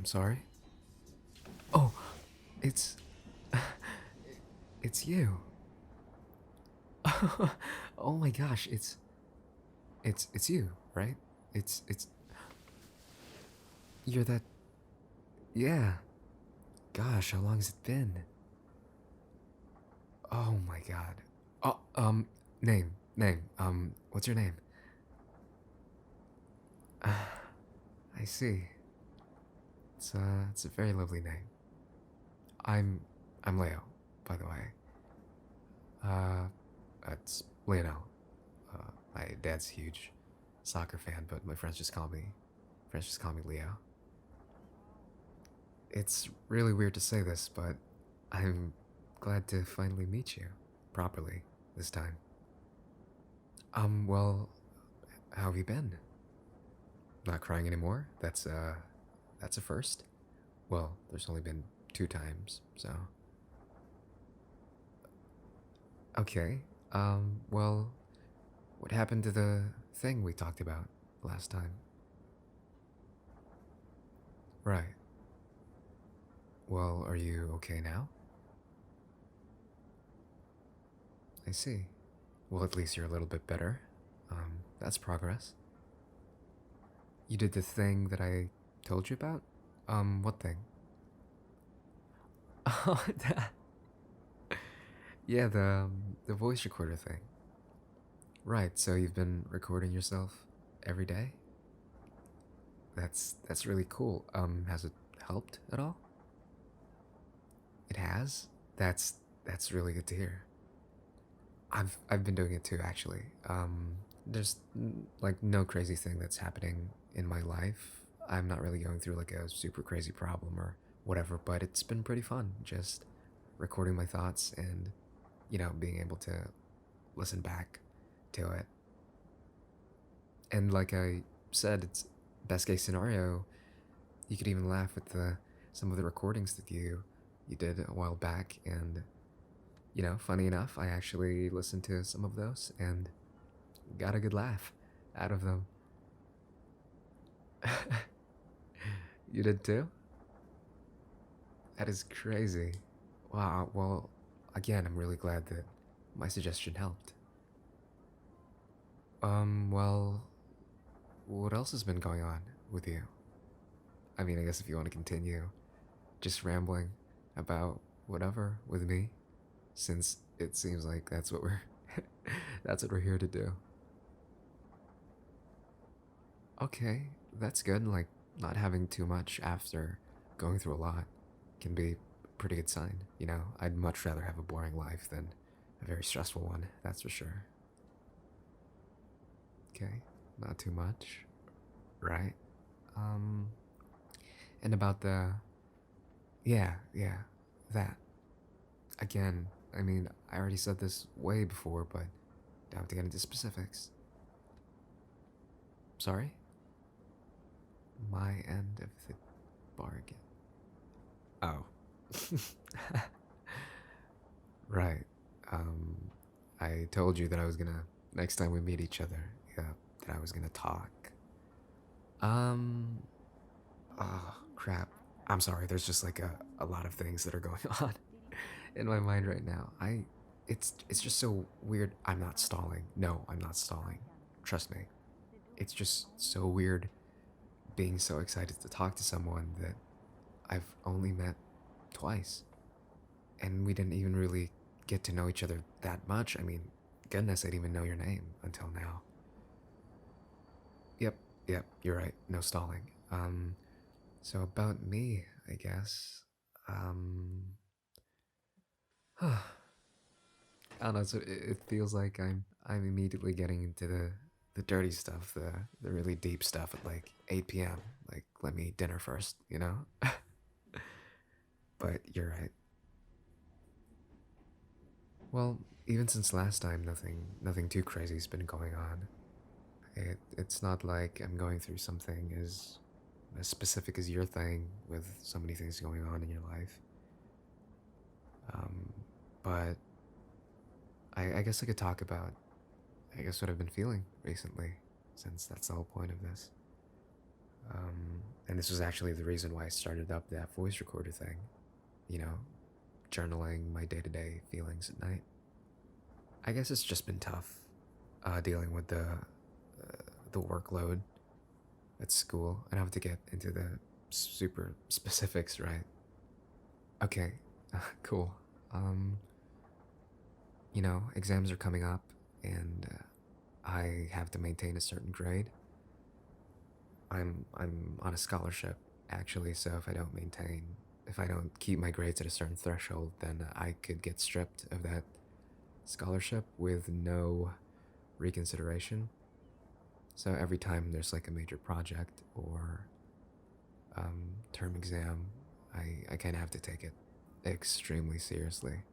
sorry. Oh, it's it's you. Oh my gosh, it's you, right? It's you're that. Yeah. Gosh, how long has it been? Oh my god. Oh, name. What's your name? I see. It's a very lovely name. I'm I'm Leo, by the way. Uh, it's Lionel. My dad's a huge soccer fan, but my friends just call me Leo. It's really weird to say this, but I'm glad to finally meet you properly this time. Well, how have you been? Not crying anymore? That's a first. Well, there's only been two times, so. Okay. Well, what happened to the thing we talked about last time? Right. Well, are you okay now? I see. Well, at least you're a little bit better. That's progress. You did the thing that I told you about? What thing? Oh, yeah, the voice recorder thing. Right, so you've been recording yourself every day? That's really cool. Has it helped at all? It has? That's really good to hear. I've been doing it too actually. There's like no crazy thing that's happening in my life. I'm not really going through like a super crazy problem or whatever, but it's been pretty fun just recording my thoughts and being able to listen back to it. And like I said, it's best case scenario. You could even laugh at the some of the recordings that you did a while back, and funny enough, I actually listened to some of those and got a good laugh out of them. You did too? That is crazy. Wow. Well, again, I'm really glad that my suggestion helped. Well, what else has been going on with you? I mean, I guess if you want to continue just rambling about whatever with me, since it seems like that's what we're that's what we're here to do. Okay, that's good. Like not having too much after going through a lot can be a pretty good sign. I'd much rather have a boring life than a very stressful one, that's for sure. Okay, not too much, right? Um, and about the yeah, that again. I mean, I already said this way before, but don't have to get into specifics. Sorry, my end of the bargain. Oh, right. Um, I told you that I was gonna next time we meet each other. Yeah, that I was gonna talk. Um, oh crap. I'm sorry. There's just like a lot of things that are going on in my mind right now. It's just so weird. I'm not stalling. No, I'm not stalling. Trust me. It's just so weird being so excited to talk to someone that I've only met twice. And we didn't even really get to know each other that much. I mean, goodness, I didn't even know your name until now. Yep, yep, you're right. No stalling. So about me, I guess. Um, I don't know. So it feels like I'm immediately getting into the dirty stuff, the really deep stuff at like 8 p.m. Like, let me eat dinner first, you know. But you're right. Well, even since last time, nothing too crazy's been going on. It's not like I'm going through something as specific as your thing with so many things going on in your life. Um, but I guess I could talk about I guess what I've been feeling recently, since that's the whole point of this. And this was actually the reason why I started up that voice recorder thing. You know, journaling my day-to-day feelings at night. I guess it's just been tough dealing with the workload at school. I don't have to get into the super specifics, right? Okay, cool. Um, exams are coming up, and I have to maintain a certain grade. I'm on a scholarship actually, so if I don't keep my grades at a certain threshold, then I could get stripped of that scholarship with no reconsideration. So every time there's like a major project or term exam, I kind of have to take it extremely seriously,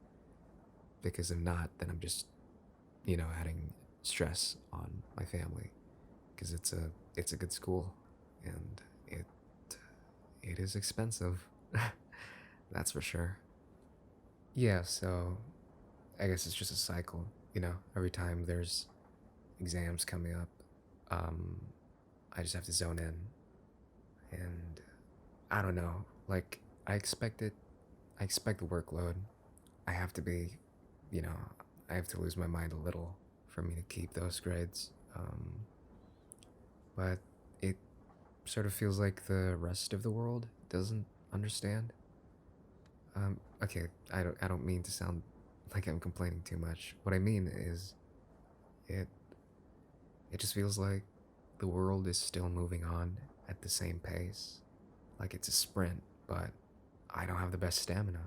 because if not, then I'm just adding stress on my family, because it's a good school, and it is expensive. That's for sure. Yeah, so I guess it's just a cycle. Every time there's exams coming up, um, I just have to zone in, and I don't know. Like I expect it. I expect the workload. I have to be, you know, I have to lose my mind a little for me to keep those grades. But it sort of feels like the rest of the world doesn't understand. Okay, I don't mean to sound like I'm complaining too much. What I mean is, it it just feels like the world is still moving on at the same pace, like it's a sprint, but I don't have the best stamina.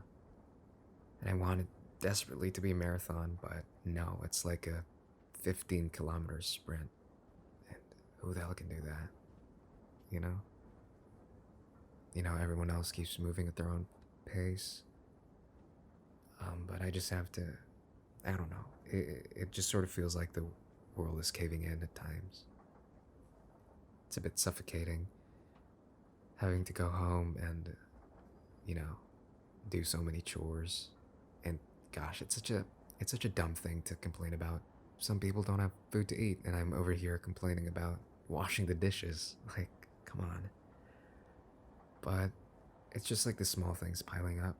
And I want it desperately to be a marathon, but no, it's like a 15-kilometer sprint. And who the hell can do that? You know? Everyone else keeps moving at their own pace. But I just have to, I don't know. It just sort of feels like the world is caving in at times. It's a bit suffocating having to go home and, you know, do so many chores. And gosh, it's such a dumb thing to complain about. Some people don't have food to eat, and I'm over here complaining about washing the dishes. Like, come on. But it's just like the small things piling up.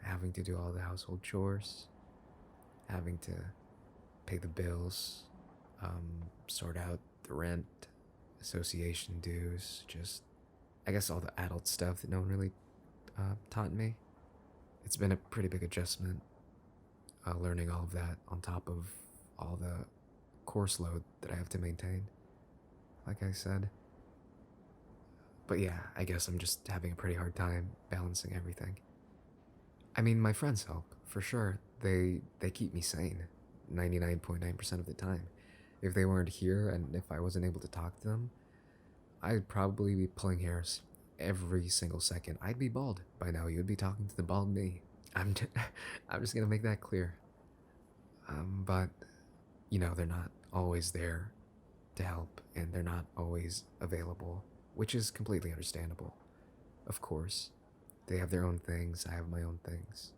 Having to do all the household chores, having to pay the bills, sort out the rent, association dues, just, I guess, all the adult stuff that no one really taught me. It's been a pretty big adjustment, learning all of that on top of all the course load that I have to maintain, like I said. But yeah, I guess I'm just having a pretty hard time balancing everything. I mean, my friends help, for sure. They keep me sane 99.9% of the time. If they weren't here and if I wasn't able to talk to them, I'd probably be pulling hairs every single second. I'd be bald by now. You'd be talking to the bald me. I'm just gonna make that clear. But they're not always there to help, and they're not always available, which is completely understandable. Of course, they have their own things. I have my own things.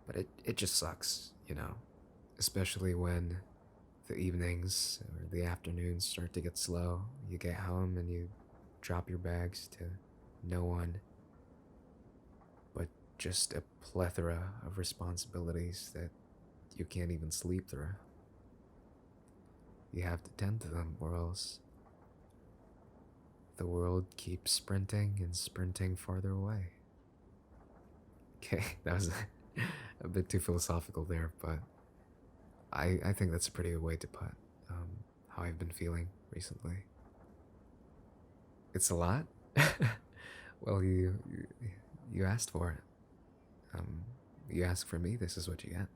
But it just sucks, especially when the evenings or the afternoons start to get slow. You get home and you drop your bags to no one but just a plethora of responsibilities that you can't even sleep through. You have to tend to them, or else the world keeps sprinting and sprinting farther away. Okay, that was a bit too philosophical there, but I think that's a pretty good way to put how I've been feeling recently. It's a lot. Well, you asked for it. You asked for me. This is what you get.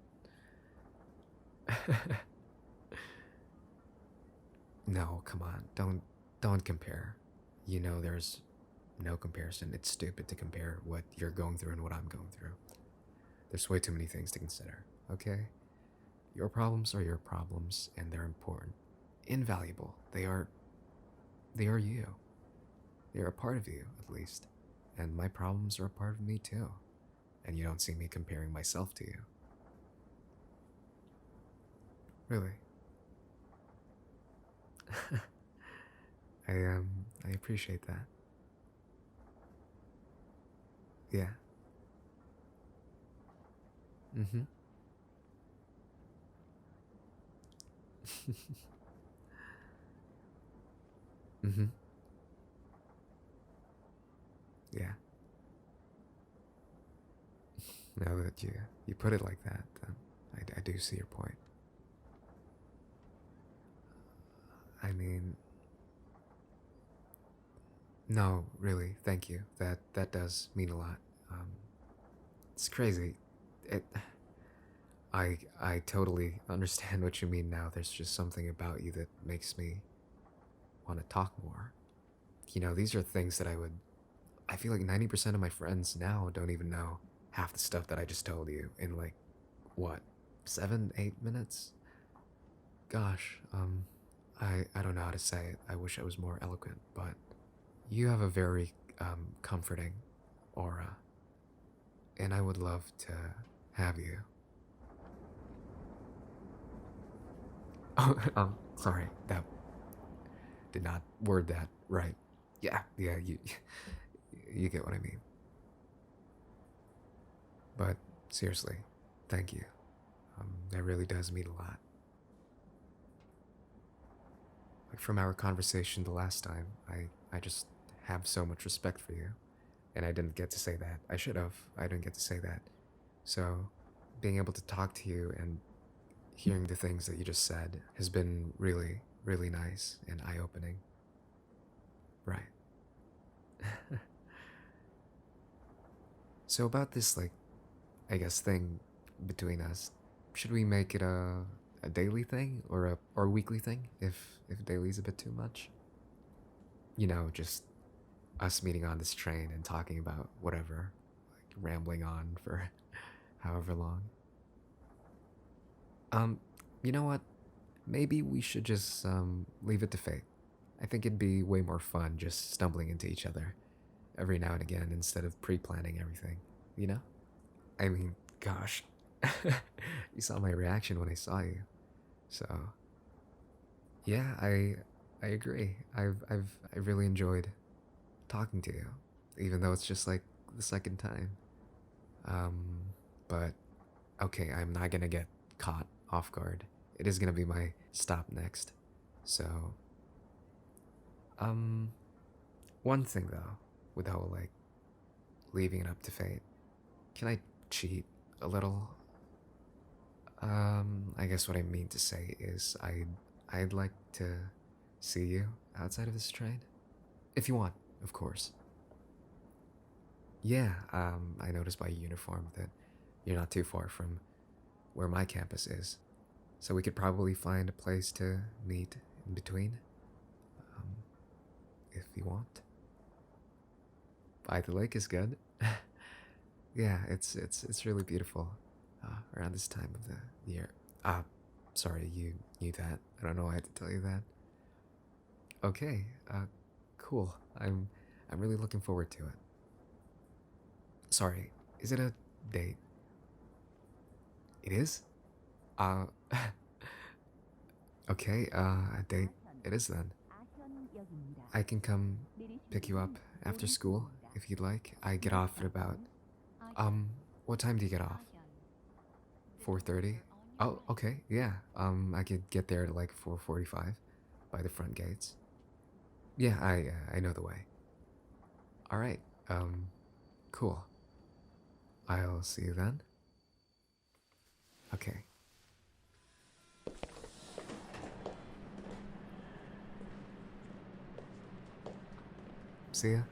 No, come on. Don't compare. There's no comparison. It's stupid to compare what you're going through and what I'm going through. There's way too many things to consider. Okay? Your problems are your problems, and they're important, invaluable. They are you. They're a part of you, at least. And my problems are a part of me too. And you don't see me comparing myself to you. Really. I I appreciate that. Yeah. Mm-hmm. Mm-hmm. Yeah. Now that you put it like that, I do see your point. I mean, no, really, thank you. That does mean a lot. Um, it's crazy. It. I totally understand what you mean now. There's just something about you that makes me want to talk more. You know, these are things that I feel like 90% of my friends now don't even know half the stuff that I just told you in like, what, 7, 8 minutes? Gosh, I don't know how to say it. I wish I was more eloquent, but you have a very, comforting aura, and I would love to have you. Oh, sorry, that did not word that right. Yeah, yeah, you get what I mean. But seriously, thank you. That really does mean a lot. Like from our conversation the last time, I just have so much respect for you, and I didn't get to say that. I should have. I didn't get to say that. So, being able to talk to you and hearing the things that you just said has been really, really nice and eye-opening. Right. So about this, like, I guess thing between us, should we make it a daily thing or a or weekly thing if daily's a bit too much? You know, just us meeting on this train and talking about whatever, like rambling on for however long. Um, you know what? Maybe we should just leave it to fate. I think it'd be way more fun just stumbling into each other every now and again instead of pre-planning everything, you know? I mean, gosh. You saw my reaction when I saw you. So, yeah, I agree. I really enjoyed talking to you, even though it's just like the second time. Um, but okay, I'm not gonna get caught off guard. It is gonna be my stop next. So, um, one thing though, with the whole like leaving it up to fate, can I cheat a little? I guess what I mean to say is I'd like to see you outside of this train. If you want, of course. Yeah, I noticed by your uniform that you're not too far from where my campus is. So we could probably find a place to meet in between, um, if you want. By the lake is good. Yeah, it's really beautiful around this time of the year. Ah, sorry, you knew that. I don't know why I had to tell you that. Okay, cool. I'm really looking forward to it. Sorry, is it a date? It is? Uh, okay, a date it is then. I can come pick you up after school if you'd like. I get off at about, what time do you get off? 4:30? Oh, okay, yeah. I could get there at like 4:45 by the front gates. Yeah, I know the way. All right. Cool. I'll see you then. Okay. See ya.